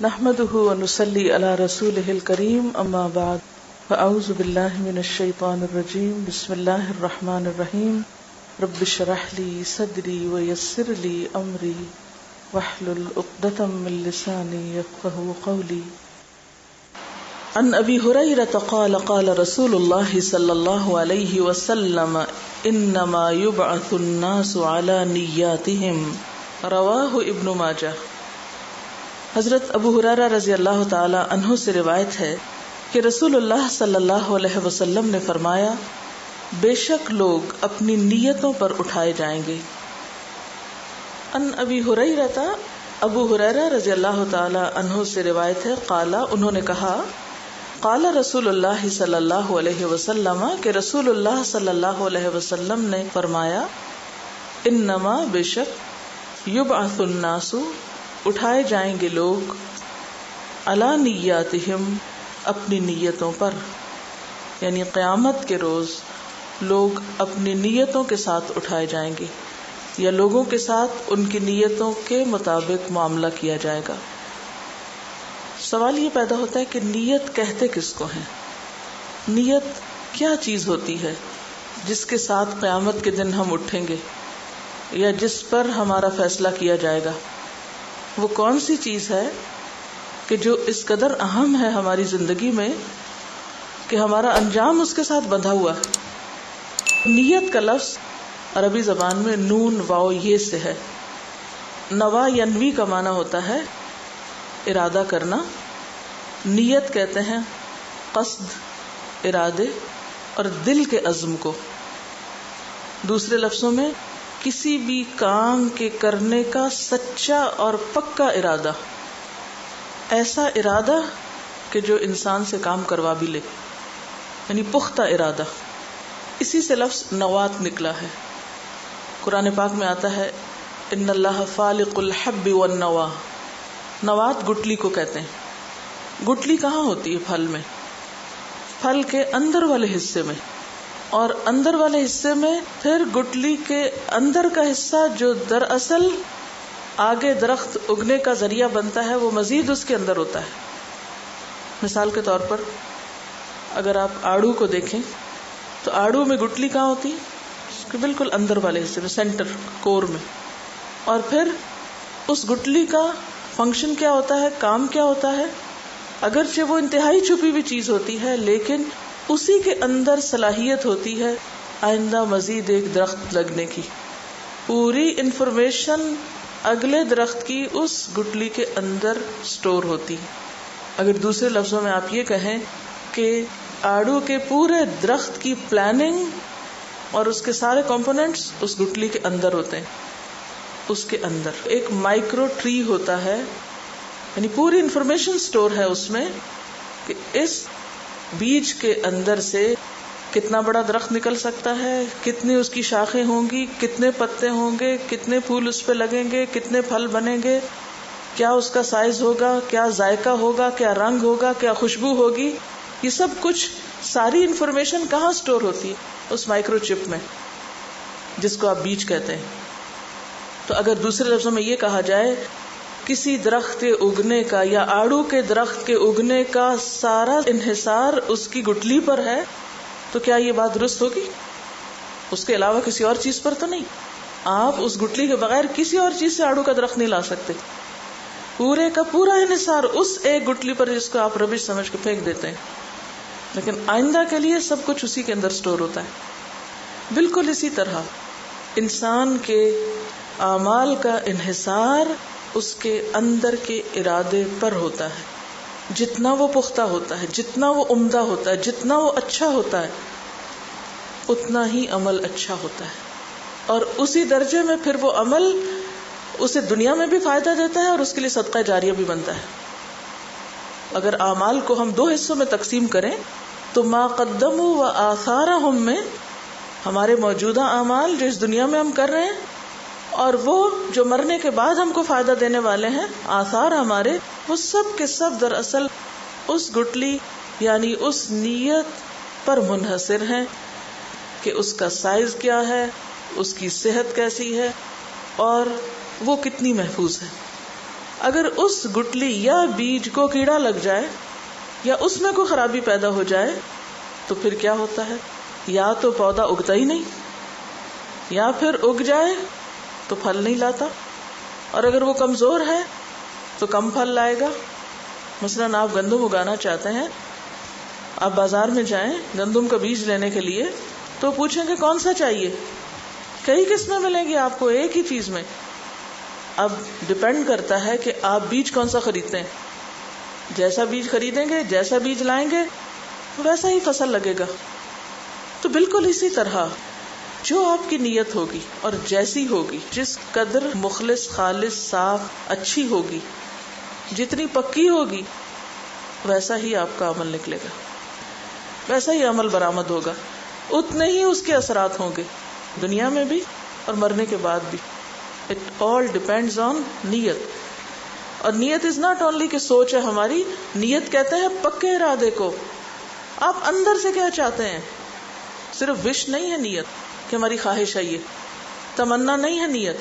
نحمده ونصلي على رسوله الكريم اما بعد فاعوذ بالله من الشيطان الرجيم بسم الله الرحمن الرحيم رب اشرح لي صدري ويسر لي امري واحلل عقدة من لساني يفقهوا قولي. عن ابي هريرة قال قال رسول الله صلى الله عليه وسلم انما يبعث الناس على نياتهم رواه ابن ماجہ. حضرت ابو ہریرہ رضی اللہ تعالی عنہ سے روایت ہے کہ رسول اللہ صلی اللہ علیہ وسلم نے فرمایا، بے شک لوگ اپنی نیتوں پر اٹھائے جائیں گے. ان ابی ہریرہ، ابو ہریرہ رضی اللہ تعالی عنہ سے روایت ہے، قال، انہوں نے کہا، قال رسول اللہ صلی اللہ علیہ وسلم، کہ رسول اللہ صلی اللہ علیہ وسلم نے فرمایا، انما، بے شک، یبعث الناس، اٹھائے جائیں گے لوگ، علی نیاتہم، اپنی نیتوں پر، یعنی قیامت کے روز لوگ اپنی نیتوں کے ساتھ اٹھائے جائیں گے، یا لوگوں کے ساتھ ان کی نیتوں کے مطابق معاملہ کیا جائے گا. سوال یہ پیدا ہوتا ہے کہ نیت کہتے کس کو ہیں؟ نیت کیا چیز ہوتی ہے جس کے ساتھ قیامت کے دن ہم اٹھیں گے یا جس پر ہمارا فیصلہ کیا جائے گا؟ وہ کون سی چیز ہے کہ جو اس قدر اہم ہے ہماری زندگی میں کہ ہمارا انجام اس کے ساتھ بندھا ہوا ہے؟ نیت کا لفظ عربی زبان میں نون واو یہ سے ہے. نوا ینوی کا معنی ہوتا ہے ارادہ کرنا. نیت کہتے ہیں قصد، ارادے اور دل کے عزم کو. دوسرے لفظوں میں کسی بھی کام کے کرنے کا سچا اور پکا ارادہ، ایسا ارادہ کہ جو انسان سے کام کروا بھی لے، یعنی پختہ ارادہ. اسی سے لفظ نوات نکلا ہے. قرآن پاک میں آتا ہے، ان اللہ فالق الحب والنوا. نوات گٹلی کو کہتے ہیں. گٹلی کہاں ہوتی ہے؟ پھل میں، پھل کے اندر والے حصے میں، اور اندر والے حصے میں پھر گٹلی کے اندر کا حصہ جو دراصل آگے درخت اگنے کا ذریعہ بنتا ہے، وہ مزید اس کے اندر ہوتا ہے. مثال کے طور پر اگر آپ آڑو کو دیکھیں تو آڑو میں گٹلی کہاں ہوتی ہے؟ اس کے بالکل اندر والے حصے میں، سینٹر کور میں. اور پھر اس گٹلی کا فنکشن کیا ہوتا ہے، کام کیا ہوتا ہے؟ اگرچہ وہ انتہائی چھپی ہوئی چیز ہوتی ہے، لیکن اسی کے اندر صلاحیت ہوتی ہے آئندہ مزید ایک درخت لگنے کی. پوری انفارمیشن اگلے درخت کی اس گٹلی کے اندر سٹور ہوتی. اگر دوسرے لفظوں میں آپ یہ کہیں کہ آڑو کے پورے درخت کی پلاننگ اور اس کے سارے کمپوننٹس اس گٹلی کے اندر ہوتے ہیں. اس کے اندر ایک مائکرو ٹری ہوتا ہے، یعنی پوری انفارمیشن سٹور ہے اس میں کہ اس بیج کے اندر سے کتنا بڑا درخت نکل سکتا ہے، کتنی اس کی شاخیں ہوں گی، کتنے پتے ہوں گے، کتنے پھول اس پہ لگیں گے، کتنے پھل بنیں گے، کیا اس کا سائز ہوگا، کیا ذائقہ ہوگا، کیا رنگ ہوگا، کیا خوشبو ہوگی. یہ سب کچھ، ساری انفارمیشن کہاں سٹور ہوتی ہے؟ اس مائکرو چپ میں، جس کو آپ بیج کہتے ہیں. تو اگر دوسرے لفظوں میں یہ کہا جائے کسی درخت کے اگنے کا یا آڑو کے درخت کے اگنے کا سارا انحصار اس کی گٹلی پر ہے، تو کیا یہ بات درست ہوگی؟ اس کے علاوہ کسی اور چیز پر تو نہیں. آپ اس گٹلی کے بغیر کسی اور چیز سے آڑو کا درخت نہیں لا سکتے. پورے کا پورا انحصار اس ایک گٹلی پر، جس کو آپ ربش سمجھ کے پھینک دیتے ہیں، لیکن آئندہ کے لیے سب کچھ اسی کے اندر سٹور ہوتا ہے. بالکل اسی طرح انسان کے اعمال کا انحصار اس کے اندر کے ارادے پر ہوتا ہے. جتنا وہ پختہ ہوتا ہے، جتنا وہ عمدہ ہوتا ہے، جتنا وہ اچھا ہوتا ہے، اتنا ہی عمل اچھا ہوتا ہے. اور اسی درجے میں پھر وہ عمل اسے دنیا میں بھی فائدہ دیتا ہے اور اس کے لیے صدقہ جاریہ بھی بنتا ہے. اگر اعمال کو ہم 2 حصوں میں تقسیم کریں تو ما قدموا و آثارہم میں ہمارے موجودہ اعمال جو اس دنیا میں ہم کر رہے ہیں، اور وہ جو مرنے کے بعد ہم کو فائدہ دینے والے ہیں آثار ہمارے، وہ سب کے سب دراصل اس گٹلی یعنی اس نیت پر منحصر ہیں کہ اس کا سائز کیا ہے، اس کی صحت کیسی ہے اور وہ کتنی محفوظ ہے. اگر اس گٹلی یا بیج کو کیڑا لگ جائے یا اس میں کوئی خرابی پیدا ہو جائے تو پھر کیا ہوتا ہے؟ یا تو پودا اگتا ہی نہیں، یا پھر اگ جائے تو پھل نہیں لاتا، اور اگر وہ کمزور ہے تو کم پھل لائے گا۔ مثلاً آپ گندم اگانا چاہتے ہیں، آپ بازار میں جائیں گندم کا بیج لینے کے لیے تو پوچھیں کہ کون سا چاہیے، کئی قسمیں ملیں گی آپ کو ایک ہی چیز میں۔ اب ڈپینڈ کرتا ہے کہ آپ بیج کون سا خریدتے ہیں، جیسا بیج خریدیں گے، جیسا بیج لائیں گے ویسا ہی فصل لگے گا۔ تو بالکل اسی طرح جو آپ کی نیت ہوگی اور جیسی ہوگی، جس قدر مخلص، خالص، صاف، اچھی ہوگی، جتنی پکی ہوگی، ویسا ہی آپ کا عمل نکلے گا، ویسا ہی عمل برآمد ہوگا، اتنے ہی اس کے اثرات ہوں گے دنیا میں بھی اور مرنے کے بعد بھی۔ اٹ آل ڈیپینڈز آن نیت۔ اور نیت از ناٹ اونلی کہ سوچ ہے ہماری، نیت کہتے ہیں پکے ارادے کو۔ آپ اندر سے کیا چاہتے ہیں، صرف وش نہیں ہے نیت کہ ہماری خواہش ہے، یہ تمنا نہیں ہے نیت،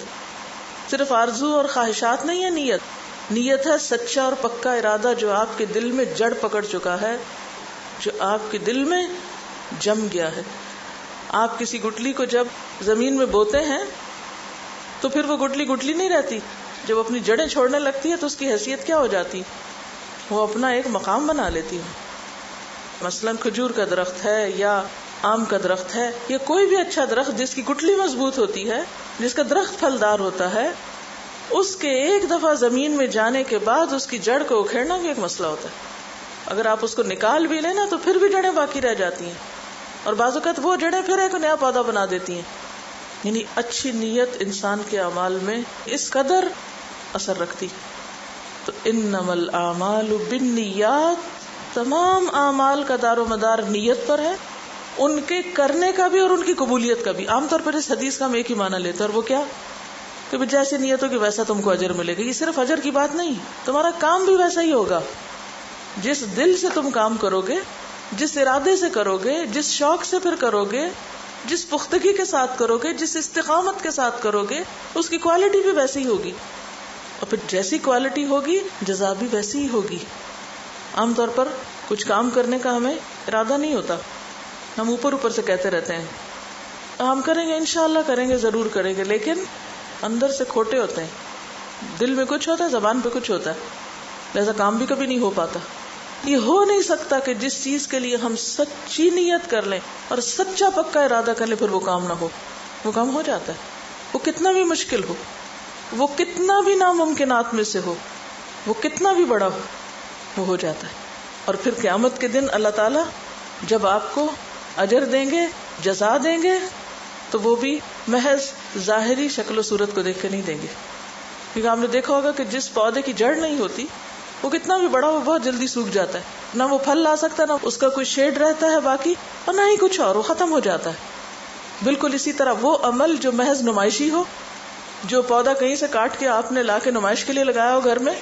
صرف آرزو اور خواہشات نہیں ہے نیت، نیت ہے سچا اور پکا ارادہ جو آپ کے دل میں جڑ پکڑ چکا ہے، جو آپ کے دل میں جم گیا ہے۔ آپ کسی گٹلی کو جب زمین میں بوتے ہیں تو پھر وہ گٹلی گٹلی نہیں رہتی، جب اپنی جڑیں چھوڑنے لگتی ہے تو اس کی حیثیت کیا ہو جاتی، وہ اپنا ایک مقام بنا لیتی ہے۔ مثلاً کھجور کا درخت ہے یا آم کا درخت ہے یا کوئی بھی اچھا درخت جس کی گٹلی مضبوط ہوتی ہے، جس کا درخت پھلدار ہوتا ہے، اس کے ایک دفعہ زمین میں جانے کے بعد اس کی جڑ کو اکھیڑنا بھی ایک مسئلہ ہوتا ہے۔ اگر آپ اس کو نکال بھی لیں نا تو پھر بھی جڑیں باقی رہ جاتی ہیں، اور بعض اوقات وہ جڑیں پھر ایک نیا پودا بنا دیتی ہیں۔ یعنی اچھی نیت انسان کے اعمال میں اس قدر اثر رکھتی۔ تو انما الاعمال بالنیات، تمام اعمال کا دار و مدار نیت پر ہے، ان کے کرنے کا بھی اور ان کی قبولیت کا بھی۔ عام طور پر اس حدیث کا ہم ایک ہی معنی لیتے ہیں، اور وہ کیا کہ جیسے نیت ہوگی ویسا تم کو اجر ملے گا۔ یہ صرف اجر کی بات نہیں، تمہارا کام بھی ویسا ہی ہوگا۔ جس دل سے تم کام کرو گے، جس ارادے سے کرو گے، جس شوق سے پھر کرو گے، جس پختگی کے ساتھ کرو گے، جس استقامت کے ساتھ کرو گے، اس کی کوالٹی بھی ویسی ہی ہوگی، اور پھر جیسی کوالٹی ہوگی جزا بھی ویسی ہی ہوگی۔ عام طور پر کچھ کام کرنے کا ہمیں ارادہ نہیں ہوتا، ہم اوپر اوپر سے کہتے رہتے ہیں ہم کریں گے، انشاءاللہ کریں گے، ضرور کریں گے، لیکن اندر سے کھوٹے ہوتے ہیں، دل میں کچھ ہوتا ہے، زبان پہ کچھ ہوتا ہے، لہذا کام بھی کبھی نہیں ہو پاتا۔ یہ ہو نہیں سکتا کہ جس چیز کے لیے ہم سچی نیت کر لیں اور سچا پکا ارادہ کر لیں پھر وہ کام نہ ہو۔ وہ کام ہو جاتا ہے، وہ کتنا بھی مشکل ہو، وہ کتنا بھی ناممکنات میں سے ہو، وہ کتنا بھی بڑا ہو، وہ ہو جاتا ہے۔ اور پھر قیامت کے دن اللہ تعالیٰ جب آپ کو اجر دیں گے، جزا دیں گے، تو وہ بھی محض ظاہری شکل و صورت کو دیکھ کے نہیں دیں گے، کیونکہ آپ نے دیکھا ہوگا کہ جس پودے کی جڑ نہیں ہوتی وہ کتنا بھی بڑا وہ بہت جلدی سوکھ جاتا ہے، نہ وہ پھل لا سکتا، نہ اس کا کوئی شیڈ رہتا ہے باقی، اور نہ ہی کچھ اور، وہ ختم ہو جاتا ہے۔ بالکل اسی طرح وہ عمل جو محض نمائشی ہو، جو پودا کہیں سے کاٹ کے آپ نے لا کے نمائش کے لیے لگایا ہو گھر میں،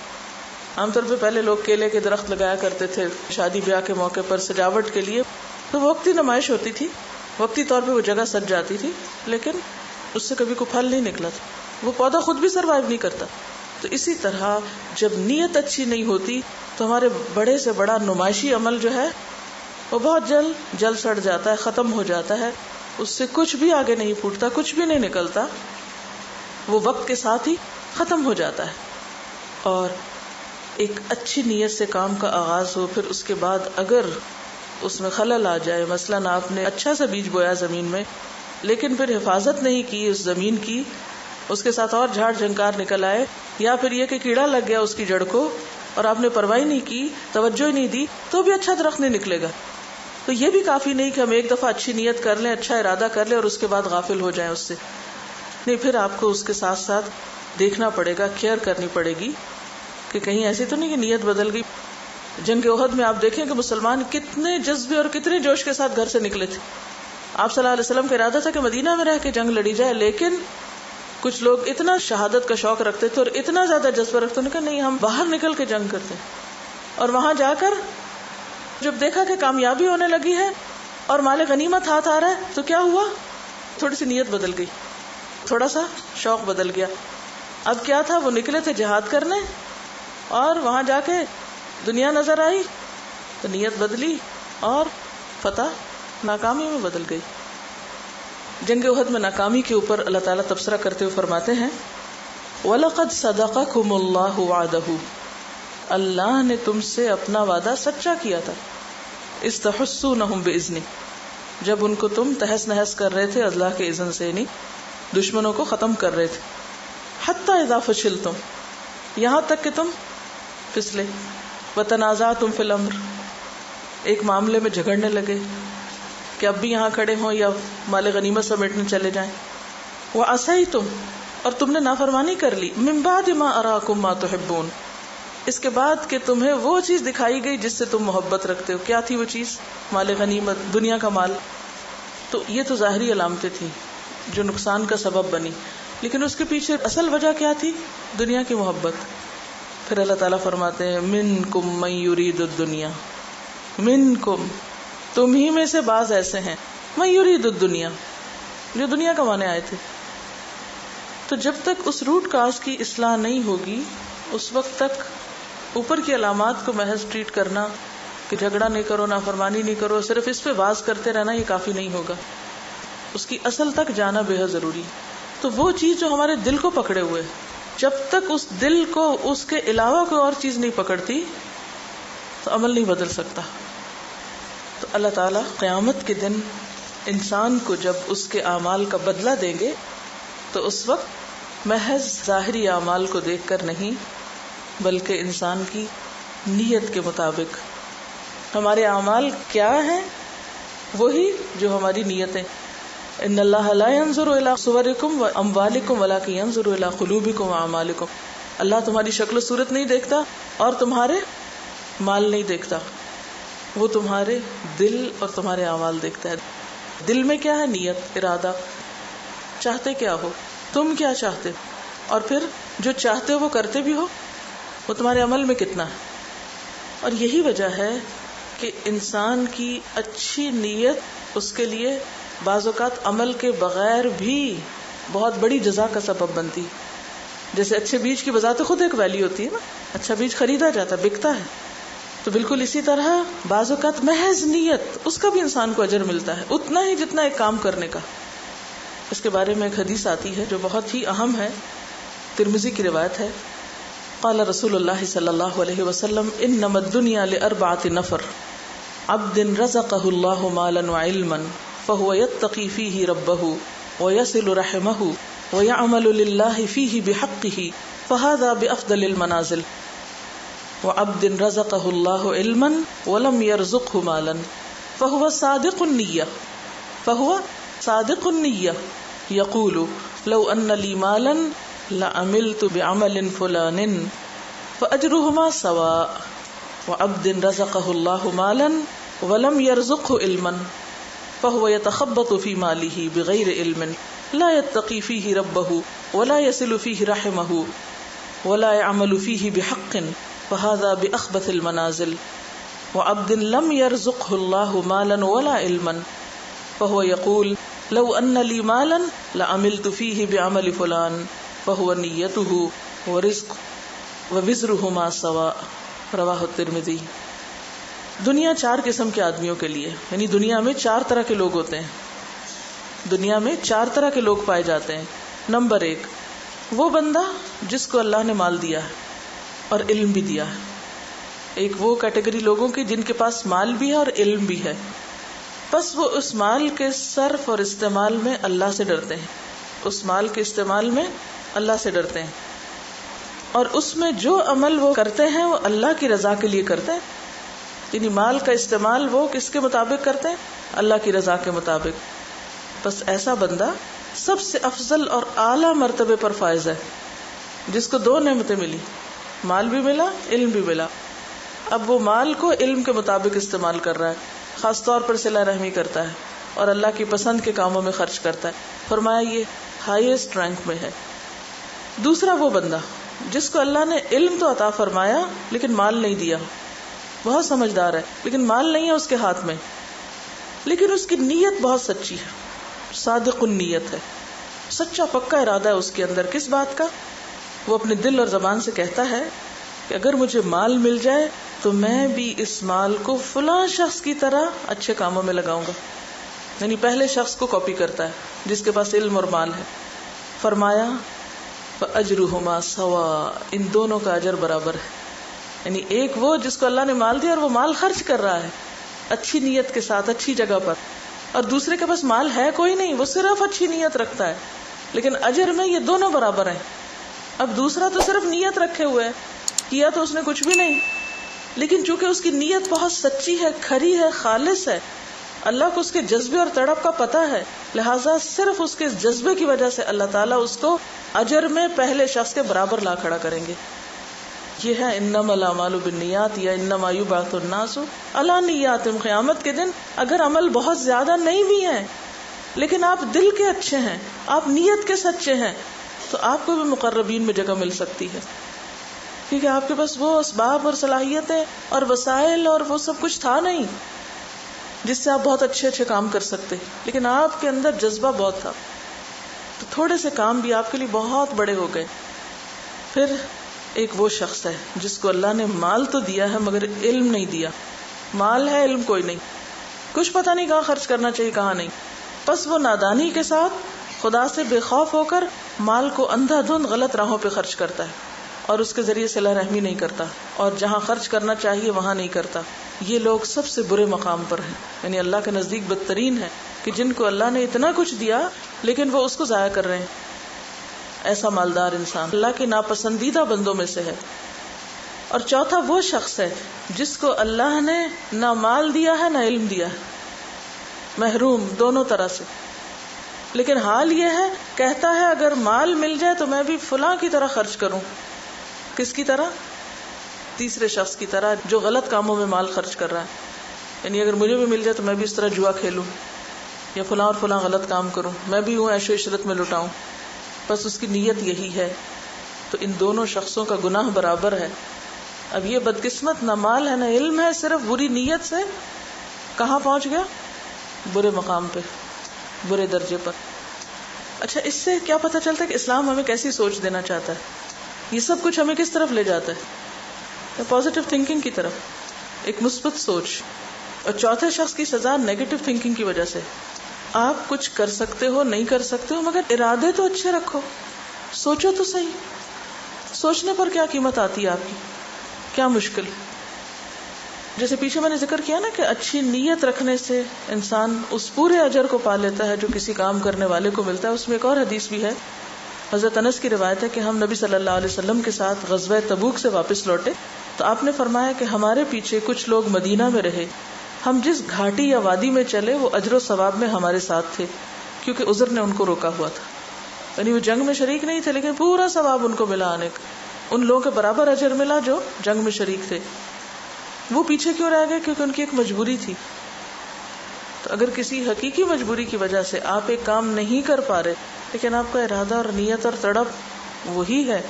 عام طور پہ پہلے لوگ کیلے کے درخت لگایا کرتے تھے شادی بیاہ کے موقع پر سجاوٹ کے لیے، تو وقتی نمائش ہوتی تھی، وقتی طور پہ وہ جگہ سج جاتی تھی، لیکن اس سے کبھی کوئی پھل نہیں نکلا تھا، وہ پودا خود بھی سروائیو نہیں کرتا۔ تو اسی طرح جب نیت اچھی نہیں ہوتی تو ہمارے بڑے سے بڑا نمائشی عمل جو ہے وہ بہت جل سڑ جاتا ہے، ختم ہو جاتا ہے، اس سے کچھ بھی آگے نہیں پھوٹتا، کچھ بھی نہیں نکلتا، وہ وقت کے ساتھ ہی ختم ہو جاتا ہے۔ اور ایک اچھی نیت سے کام کا آغاز ہو، پھر اس کے بعد اگر اس میں خلل آ جائے، مثلاً آپ نے اچھا سا بیج بویا زمین میں لیکن پھر حفاظت نہیں کی اس زمین کی، اس کے ساتھ اور جھاڑ جھنکار نکل آئے، یا پھر یہ کہ کیڑا لگ گیا اس کی جڑ کو اور آپ نے پرواہ نہیں کی، توجہ نہیں دی، تو بھی اچھا درخت نہیں نکلے گا۔ تو یہ بھی کافی نہیں کہ ہم ایک دفعہ اچھی نیت کر لیں، اچھا ارادہ کر لیں اور اس کے بعد غافل ہو جائیں اس سے، نہیں، پھر آپ کو اس کے ساتھ ساتھ دیکھنا پڑے گا، کیئر کرنی پڑے گی کہ کہیں ایسی تو نہیں کہ نیت بدل گئی۔ جنگ احد میں آپ دیکھیں کہ مسلمان کتنے جذبے اور کتنے جوش کے ساتھ گھر سے نکلے تھے۔ آپ صلی اللہ علیہ وسلم کا ارادہ تھا کہ مدینہ میں رہ کے جنگ لڑی جائے، لیکن کچھ لوگ اتنا شہادت کا شوق رکھتے تھے اور اتنا زیادہ جذبہ رکھتے تھے کہ نہیں، ہم باہر نکل کے جنگ کرتے ہیں۔ اور وہاں جا کر جب دیکھا کہ کامیابی ہونے لگی ہے اور مال غنیمت ہاتھ آ رہا ہے تو کیا ہوا، تھوڑی سی نیت بدل گئی، تھوڑا سا شوق بدل گیا۔ اب کیا تھا، وہ نکلے تھے جہاد کرنے، اور وہاں جا کے دنیا نظر آئی تو نیت بدلی اور فتح ناکامی میں بدل گئی. جنگ احد میں ناکامی کے اوپر اللہ تعالیٰ تبصرہ کرتے ہوئے فرماتے ہیں وَلَقَدْ صَدَقَكُمُ اللَّهُ وَعْدَهُ، اللہ نے تم سے اپنا وعدہ سچا کیا تھا. اِذْ تَحُسُّونَهُمْ بِإِذْنِهِ، جب ان کو تم تہس نہس کر رہے تھے اللہ کے اذن سے، نہیں دشمنوں کو ختم کر رہے تھے. حَتَّى إِذَا فَشِلْتُمْ، یہاں تک کہ تم پھسلے. وَتَنَازَعْتُمْ فِي الْأَمْرِ، ایک معاملے میں جھگڑنے لگے کہ اب بھی یہاں کھڑے ہوں یا مال غنیمت سمیٹنے چلے جائیں. وَعَصَيْتُمْ، اور تم نے نافرمانی کر لی. مِن بَعْدِ مَا أَرَاكُمْ مَا تُحِبُّونَ، اس کے بعد کہ تمہیں وہ چیز دکھائی گئی جس سے تم محبت رکھتے ہو. کیا تھی وہ چیز؟ مال غنیمت، دنیا کا مال. تو یہ تو ظاہری علامتیں تھیں جو نقصان کا سبب بنی، لیکن اس کے پیچھے اصل وجہ کیا تھی؟ دنیا کی محبت. پھر اللہ تعالیٰ فرماتے ہیں مِنْكُمْ مَن يُرِيدُ الدُّنْيَا، مِنْكُمْ، تم ہی میں سے بعض ایسے ہیں، مَن يُرِيدُ الدُّنْيَا، جو دنیا کمانے آئے تھے. تو جب تک اس روٹ کاز کی اصلاح نہیں ہوگی اس وقت تک اوپر کی علامات کو محض ٹریٹ کرنا کہ جھگڑا نہیں کرو، نافرمانی نہیں کرو، صرف اس پہ واز کرتے رہنا یہ کافی نہیں ہوگا. اس کی اصل تک جانا بے حد ضروری. تو وہ چیز جو ہمارے دل کو پکڑے ہوئے، جب تک اس دل کو اس کے علاوہ کوئی اور چیز نہیں پکڑتی تو عمل نہیں بدل سکتا. تو اللہ تعالیٰ قیامت کے دن انسان کو جب اس کے اعمال کا بدلہ دیں گے تو اس وقت محض ظاہری اعمال کو دیکھ کر نہیں بلکہ انسان کی نیت کے مطابق. ہمارے اعمال کیا ہیں؟ وہی جو ہماری نیتیں. ان اللہ لا ينظر الى صورکم واموالکم ولکن ينظر الى قلوبکم واعمالکم، اللہ تمہاری شکل و صورت نہیں دیکھتا اور تمہارے مال نہیں دیکھتا، وہ تمہارے دل اور تمہارے اعمال دیکھتا ہے. دل میں کیا ہے؟ نیت، ارادہ، چاہتے کیا ہو، تم کیا چاہتے ہو، اور پھر جو چاہتے ہو وہ کرتے بھی ہو، وہ تمہارے عمل میں کتنا ہے. اور یہی وجہ ہے کہ انسان کی اچھی نیت اس کے لیے بعض اوقات عمل کے بغیر بھی بہت بڑی جزا کا سبب بنتی. جیسے اچھے بیج کی بذات خود ایک ویلیو ہوتی ہے نا، اچھا بیج خریدا جاتا ہے، بکتا ہے. تو بالکل اسی طرح بعض اوقات محض نیت، اس کا بھی انسان کو اجر ملتا ہے اتنا ہی جتنا ایک کام کرنے کا. اس کے بارے میں ایک حدیث آتی ہے جو بہت ہی اہم ہے، ترمذی کی روایت ہے. قال رسول اللہ صلی اللہ علیہ وسلم انما الدنیا لاربعۃ نفر عبد رزقہ اللہ مالا وعلما فهو يتقي فيه ربه ويصل رحمه ويعمل لله فيه بحقه فهذا بأفضل المنازل، وعبد رزقه الله علما ولم يرزقه مالا فهو صادق النية يقول لو أن لي مالا لعملت بعمل فلان فأجرهما سواء، وعبد رزقه الله مالا ولم يرزقه علما فهو يتخبط في ماله بغير علم لا يتقي فيه ربه ولا يصل فيه رحمه ولا يعمل فيه بحق فهذا بأخبث المنازل، وعبد لم يرزقه الله مالا ولا علما فهو يقول لو أن لي مالا لعملت فيه بعمل فلان فهو نيته ورزق ووزرهما سواء. رواہ الترمذی. دنیا 4 قسم کے آدمیوں کے لیے، یعنی دنیا میں 4 طرح کے لوگ ہوتے ہیں. دنیا میں 4 طرح کے لوگ پائے جاتے ہیں. نمبر 1 وہ بندہ جس کو اللہ نے مال دیا ہے اور علم بھی دیا ہے. ایک وہ کیٹیگری لوگوں کی جن کے پاس مال بھی ہے اور علم بھی ہے، بس وہ اس مال کے صرف اور استعمال میں اللہ سے ڈرتے ہیں. اس مال کے استعمال میں اللہ سے ڈرتے ہیں اور اس میں جو عمل وہ کرتے ہیں وہ اللہ کی رضا کے لیے کرتے ہیں. یعنی مال کا استعمال وہ کس کے مطابق کرتے ہیں؟ اللہ کی رضا کے مطابق. بس ایسا بندہ سب سے افضل اور اعلیٰ مرتبے پر فائز ہے، جس کو 2 نعمتیں ملی، مال بھی ملا، علم بھی ملا. اب وہ مال کو علم کے مطابق استعمال کر رہا ہے، خاص طور پر صلہ رحمی کرتا ہے اور اللہ کی پسند کے کاموں میں خرچ کرتا ہے. فرمایا یہ ہائیسٹ رینک میں ہے. دوسرا وہ بندہ جس کو اللہ نے علم تو عطا فرمایا لیکن مال نہیں دیا، بہت سمجھدار ہے لیکن مال نہیں ہے اس کے ہاتھ میں، لیکن اس کی نیت بہت سچی ہے، صادق النیت ہے، سچا پکا ارادہ ہے اس کے اندر. کس بات کا؟ وہ اپنے دل اور زبان سے کہتا ہے کہ اگر مجھے مال مل جائے تو میں بھی اس مال کو فلاں شخص کی طرح اچھے کاموں میں لگاؤں گا. یعنی پہلے شخص کو کاپی کرتا ہے جس کے پاس علم اور مال ہے. فرمایا فَأَجْرُهُمَا سَوَاءٌ، ان دونوں کا اجر برابر ہے. یعنی ایک وہ جس کو اللہ نے مال دیا اور وہ مال خرچ کر رہا ہے اچھی نیت کے ساتھ اچھی جگہ پر، اور دوسرے کے پاس مال ہے کوئی نہیں، وہ صرف اچھی نیت رکھتا ہے، لیکن اجر میں یہ دونوں برابر ہیں. اب دوسرا تو صرف نیت رکھے ہوئے ہے، کیا تو اس نے کچھ بھی نہیں، لیکن چونکہ اس کی نیت بہت سچی ہے، کھری ہے، خالص ہے، اللہ کو اس کے جذبے اور تڑپ کا پتہ ہے، لہٰذا صرف اس کے جذبے کی وجہ سے اللہ تعالیٰ اس کو اجر میں پہلے شخص کے برابر لا کھڑا کریں گے. یہ ہے انما الاعمال بالنیات یا انما یبعث الناس علی نیاتہم. قیامت کے دن اگر عمل بہت زیادہ نہیں بھی ہیں لیکن آپ دل کے اچھے ہیں، آپ نیت کے سچے ہیں، تو آپ کو بھی مقربین میں جگہ مل سکتی ہے، کیونکہ آپ کے پاس وہ اسباب اور صلاحیتیں اور وسائل اور وہ سب کچھ تھا نہیں جس سے آپ بہت اچھے اچھے کام کر سکتے، لیکن آپ کے اندر جذبہ بہت تھا، تو تھوڑے سے کام بھی آپ کے لیے بہت بڑے ہو گئے. پھر ایک وہ شخص ہے جس کو اللہ نے مال تو دیا ہے مگر علم نہیں دیا. مال ہے، علم کوئی نہیں، کچھ پتہ نہیں کہاں خرچ کرنا چاہیے کہاں نہیں، بس وہ نادانی کے ساتھ خدا سے بے خوف ہو کر مال کو اندھا دھند غلط راہوں پہ خرچ کرتا ہے اور اس کے ذریعے صلہ رحمی نہیں کرتا، اور جہاں خرچ کرنا چاہیے وہاں نہیں کرتا. یہ لوگ سب سے برے مقام پر ہیں، یعنی اللہ کے نزدیک بدترین ہے کہ جن کو اللہ نے اتنا کچھ دیا لیکن وہ اس کو ضائع کر رہے ہیں. ایسا مالدار انسان اللہ کے ناپسندیدہ بندوں میں سے ہے. اور چوتھا وہ شخص ہے جس کو اللہ نے نہ مال دیا ہے نہ علم دیا ہے، محروم دونوں طرح سے، لیکن حال یہ ہے کہتا ہے اگر مال مل جائے تو میں بھی فلاں کی طرح خرچ کروں. کس کی طرح؟ تیسرے شخص کی طرح جو غلط کاموں میں مال خرچ کر رہا ہے. یعنی اگر مجھے بھی مل جائے تو میں بھی اس طرح جوا کھیلوں یا فلاں اور فلاں غلط کام کروں، میں بھی ہوں عیش و عشرت میں لٹاؤں. بس اس کی نیت یہی ہے. تو ان دونوں شخصوں کا گناہ برابر ہے. اب یہ بدقسمت نہ مال ہے نہ علم ہے، صرف بری نیت سے کہاں پہنچ گیا؟ برے مقام پہ، برے درجے پر. اچھا، اس سے کیا پتہ چلتا ہے کہ اسلام ہمیں کیسی سوچ دینا چاہتا ہے؟ یہ سب کچھ ہمیں کس طرف لے جاتا ہے؟ پازیٹیو تھنکنگ کی طرف، ایک مثبت سوچ. اور چوتھے شخص کی سزا نیگیٹو تھنکنگ کی وجہ سے. آپ کچھ کر سکتے ہو، نہیں کر سکتے ہو، مگر ارادے تو اچھے رکھو، سوچو تو صحیح. سوچنے پر کیا قیمت آتی ہے آپ کی؟ کیا مشکل؟ جیسے پیچھے میں نے ذکر کیا نا کہ اچھی نیت رکھنے سے انسان اس پورے اجر کو پا لیتا ہے جو کسی کام کرنے والے کو ملتا ہے. اس میں ایک اور حدیث بھی ہے، حضرت انس کی روایت ہے کہ ہم نبی صلی اللہ علیہ وسلم کے ساتھ غزوہ تبوک سے واپس لوٹے تو آپ نے فرمایا کہ ہمارے پیچھے کچھ لوگ مدینہ میں رہے، ہم جس گھاٹی یا وادی میں چلے وہ اجر و ثواب میں ہمارے ساتھ تھے کیونکہ عذر نے ان کو روکا ہوا تھا. یعنی وہ جنگ میں شریک نہیں تھے لیکن پورا ثواب ان کو ملا آنے کا، ان لوگوں کے برابر اجر ملا جو جنگ میں شریک تھے. وہ پیچھے کیوں رہ گئے؟ کیونکہ ان کی ایک مجبوری تھی. تو اگر کسی حقیقی مجبوری کی وجہ سے آپ ایک کام نہیں کر پا رہے لیکن آپ کا ارادہ اور نیت اور تڑپ وہی ہے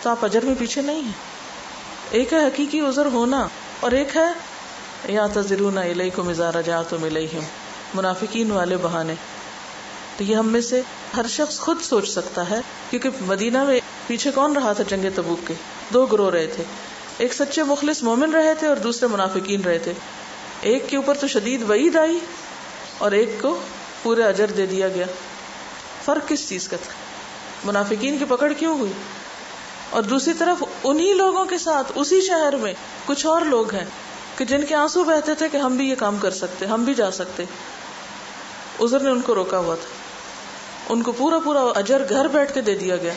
تو آپ اجر میں پیچھے نہیں ہیں. ایک ہے حقیقی عذر ہونا اور ایک ہے یعتذرون الیکم اذا رجعتم الیہم، منافقین والے بہانے. تو یہ ہم میں سے ہر شخص خود سوچ سکتا ہے، کیونکہ مدینہ میں پیچھے کون رہا تھا جنگ تبوک کے؟ دو گروہ رہے تھے، ایک سچے مخلص مومن رہے تھے اور دوسرے منافقین رہے تھے. ایک کے اوپر تو شدید وعید آئی اور ایک کو پورے اجر دے دیا گیا. فرق کس چیز کا تھا؟ منافقین کی پکڑ کیوں ہوئی؟ اور دوسری طرف انہی لوگوں کے ساتھ اسی شہر میں کچھ اور لوگ ہیں کہ جن کے آنسو بہتے تھے کہ ہم بھی یہ کام کر سکتے، ہم بھی جا سکتے. عذر نے ان کو روکا ہوا تھا، ان کو پورا پورا اجر گھر بیٹھ کے دے دیا گیا.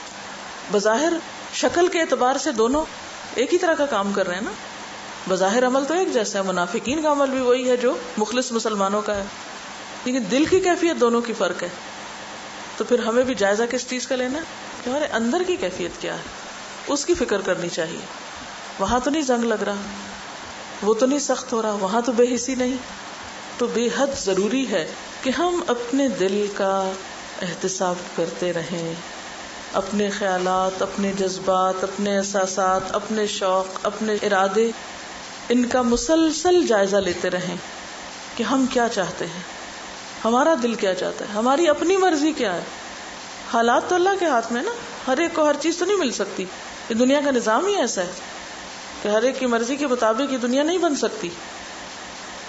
بظاہر شکل کے اعتبار سے دونوں ایک ہی طرح کا کام کر رہے ہیں نا، بظاہر عمل تو ایک جیسا ہے، منافقین کا عمل بھی وہی ہے جو مخلص مسلمانوں کا ہے، لیکن دل کی کیفیت دونوں کی فرق ہے. تو پھر ہمیں بھی جائزہ کس چیز کا لینا ہے کہ ہمارے اندر کی کیفیت کیا ہے، اس کی فکر کرنی چاہیے. وہاں تو نہیں زنگ لگ رہا، وہ تو نہیں سخت ہو رہا، وہاں تو بے حسی نہیں. تو بے حد ضروری ہے کہ ہم اپنے دل کا احتساب کرتے رہیں، اپنے خیالات، اپنے جذبات، اپنے احساسات، اپنے شوق، اپنے ارادے، ان کا مسلسل جائزہ لیتے رہیں کہ ہم کیا چاہتے ہیں، ہمارا دل کیا چاہتا ہے، ہماری اپنی مرضی کیا ہے. حالات تو اللہ کے ہاتھ میں نا، ہر ایک کو ہر چیز تو نہیں مل سکتی، یہ دنیا کا نظام ہی ایسا ہے. کہ ہر ایک کی مرضی کے مطابق یہ دنیا نہیں بن سکتی.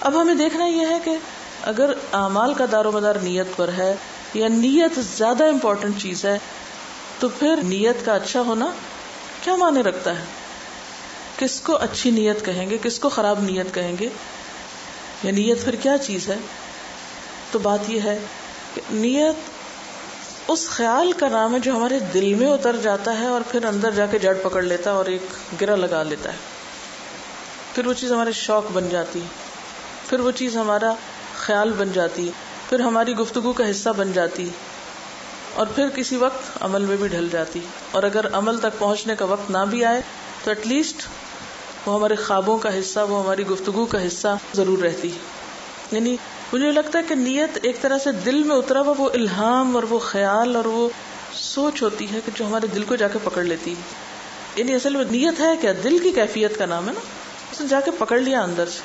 اب ہمیں دیکھنا یہ ہے کہ اگر اعمال کا دار و مدار نیت پر ہے یا نیت زیادہ امپورٹنٹ چیز ہے تو پھر نیت کا اچھا ہونا کیا معنی رکھتا ہے؟ کس کو اچھی نیت کہیں گے، کس کو خراب نیت کہیں گے، یا نیت پھر کیا چیز ہے؟ تو بات یہ ہے کہ نیت اس خیال کا نام ہے جو ہمارے دل میں اتر جاتا ہے اور پھر اندر جا کے جڑ پکڑ لیتا ہے اور ایک گرہ لگا لیتا ہے. پھر وہ چیز ہمارے شوق بن جاتی، پھر وہ چیز ہمارا خیال بن جاتی، پھر ہماری گفتگو کا حصہ بن جاتی، اور پھر کسی وقت عمل میں بھی ڈھل جاتی. اور اگر عمل تک پہنچنے کا وقت نہ بھی آئے تو ایٹ لیسٹ وہ ہمارے خوابوں کا حصہ، وہ ہماری گفتگو کا حصہ ضرور رہتی. یعنی مجھے لگتا ہے کہ نیت ایک طرح سے دل میں اترا ہوا وہ الہام اور وہ خیال اور وہ سوچ ہوتی ہے کہ جو ہمارے دل کو جا کے پکڑ لیتی ہے. یعنی اصل میں نیت ہے کیا؟ دل کی کیفیت کا نام ہے نا. اس نے جا کے پکڑ لیا اندر سے.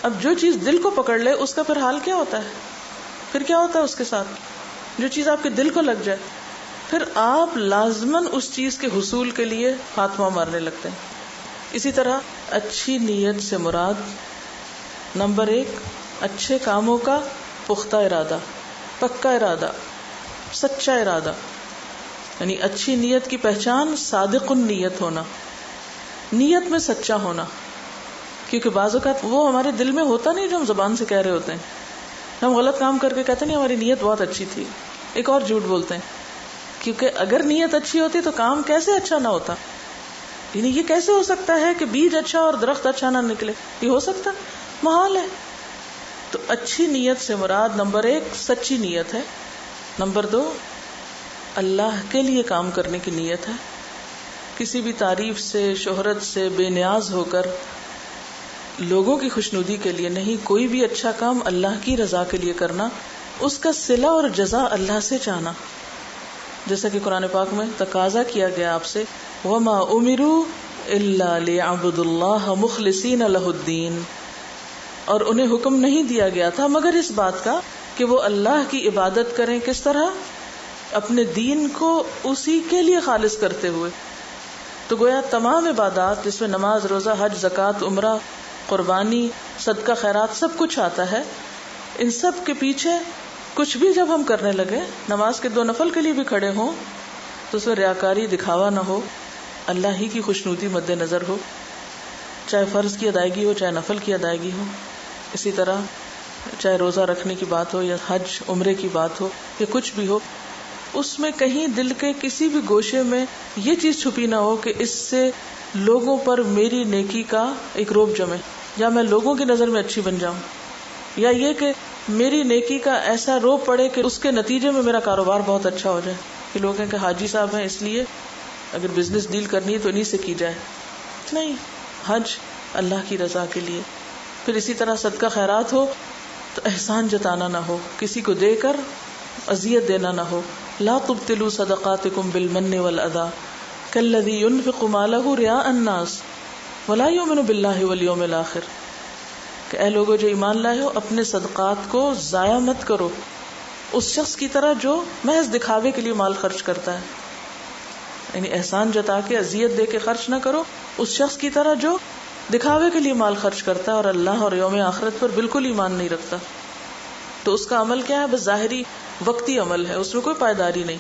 اب جو چیز دل کو پکڑ لے اس کا پھر حال کیا ہوتا ہے؟ پھر کیا ہوتا ہے اس کے ساتھ؟ جو چیز آپ کے دل کو لگ جائے پھر آپ لازماً اس چیز کے حصول کے لیے خاتمہ مارنے لگتے ہیں. اسی طرح اچھی نیت سے مراد نمبر 1 اچھے کاموں کا پختہ ارادہ، پکا ارادہ، سچا ارادہ. یعنی اچھی نیت کی پہچان صادق النیت ہونا، نیت میں سچا ہونا. کیونکہ بعض اوقات وہ ہمارے دل میں ہوتا نہیں جو ہم زبان سے کہہ رہے ہوتے ہیں. ہم غلط کام کر کے کہتے نہیں ہماری نیت بہت اچھی تھی، ایک اور جھوٹ بولتے ہیں. کیونکہ اگر نیت اچھی ہوتی تو کام کیسے اچھا نہ ہوتا؟ یعنی یہ کیسے ہو سکتا ہے کہ بیج اچھا اور درخت اچھا نہ نکلے؟ یہ ہو سکتا؟ محال ہے. تو اچھی نیت سے مراد نمبر 1 سچی نیت ہے، نمبر 2 اللہ کے لیے کام کرنے کی نیت ہے. کسی بھی تعریف سے، شہرت سے بے نیاز ہو کر لوگوں کی خوشنودی کے لیے نہیں، کوئی بھی اچھا کام اللہ کی رضا کے لیے کرنا، اس کا صلہ اور جزا اللہ سے چاہنا. جیسا کہ قرآن پاک میں تقاضا کیا گیا آپ سے وَمَا أُمِرُوا إِلَّا لِيَعْبُدُوا اللَّهَ مُخْلِصِينَ لَهُ الدِّينَ، اور انہیں حکم نہیں دیا گیا تھا مگر اس بات کا کہ وہ اللہ کی عبادت کریں. کس طرح؟ اپنے دین کو اسی کے لیے خالص کرتے ہوئے. تو گویا تمام عبادات جس میں نماز، روزہ، حج، زکوٰۃ، عمرہ، قربانی، صدقہ، خیرات سب کچھ آتا ہے، ان سب کے پیچھے کچھ بھی جب ہم کرنے لگے، نماز کے 2 نفل کے لیے بھی کھڑے ہوں تو اس میں ریاکاری، دکھاوا نہ ہو، اللہ ہی کی خوشنودی مد نظر ہو، چاہے فرض کی ادائیگی ہو چاہے نفل کی ادائیگی ہو. اسی طرح چاہے روزہ رکھنے کی بات ہو یا حج عمرے کی بات ہو یا کچھ بھی ہو، اس میں کہیں دل کے کسی بھی گوشے میں یہ چیز چھپی نہ ہو کہ اس سے لوگوں پر میری نیکی کا ایک روب جمے، یا میں لوگوں کی نظر میں اچھی بن جاؤں، یا یہ کہ میری نیکی کا ایسا روب پڑے کہ اس کے نتیجے میں میرا کاروبار بہت اچھا ہو جائے کہ لوگ کہیں کہ حاجی صاحب ہیں اس لیے اگر بزنس ڈیل کرنی ہے تو انہی سے کی جائے. نہیں، حج اللہ کی رضا کے لیے. پھر اسی طرح صدقہ خیرات ہو تو احسان جتانا نہ ہو، کسی کو دے کر اذیت دینا نہ ہو. لا تبطلوا صدقاتکم بالمن والاذى كالذي ينفق ماله رئاء الناس ولا يؤمن بالله واليوم الاخر. کہ اے لوگو جو ایمان لائے ہو، اپنے صدقات کو ضائع مت کرو اس شخص کی طرح جو محض دکھاوے کے لیے مال خرچ کرتا ہے. یعنی احسان جتا کے اذیت دے کے خرچ نہ کرو اس شخص کی طرح جو دکھاوے کے لیے مال خرچ کرتا ہے اور اللہ اور یوم آخرت پر بالکل ایمان نہیں رکھتا. تو اس کا عمل کیا ہے؟ بس ظاہری وقتی عمل ہے، اس میں کوئی پائیداری نہیں،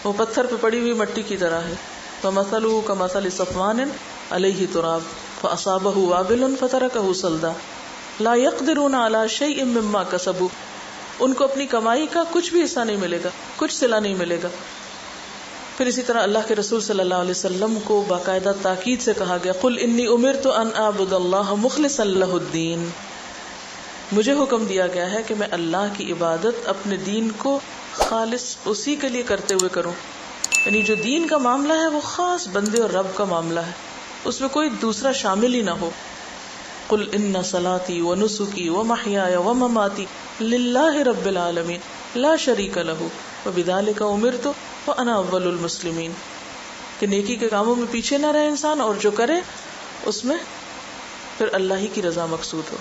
وہ پتھر پہ پڑی ہوئی مٹی کی طرح ہے. فَمَثَلُهُ كَمَثَلِ صَفْوَانٍ عَلَيْهِ تُرَابٌ فَأَصَابَهُ وَابِلٌ فَتَرَكَهُ صَلْدًا لا يقدرون على شيء مما كسبوا. ان کو اپنی کمائی کا کچھ بھی حصہ نہیں ملے گا، کچھ صلہ نہیں ملے گا. پھر اسی طرح اللہ کے رسول صلی اللہ علیہ وسلم کو باقاعدہ تاکید سے کہا گیا قل انی امرت ان اعبد اللہ مخلصا لہ الدین. مجھے حکم دیا گیا ہے کہ میں اللہ کی عبادت اپنے دین کو خالص اسی کے لیے کرتے ہوئے کروں. یعنی جو دین کا معاملہ ہے وہ خاص بندے اور رب کا معاملہ ہے، اس میں کوئی دوسرا شامل ہی نہ ہو. قل ان صلاتی ونسکی ومحیای ومماتی للہ رب العالمین لا شریک لہ وبذلک امرت وانا اول المسلمین. کہ نیکی کے کاموں میں پیچھے نہ رہے انسان، اور جو کرے اس میں پھر اللہ ہی کی رضا مقصود ہو.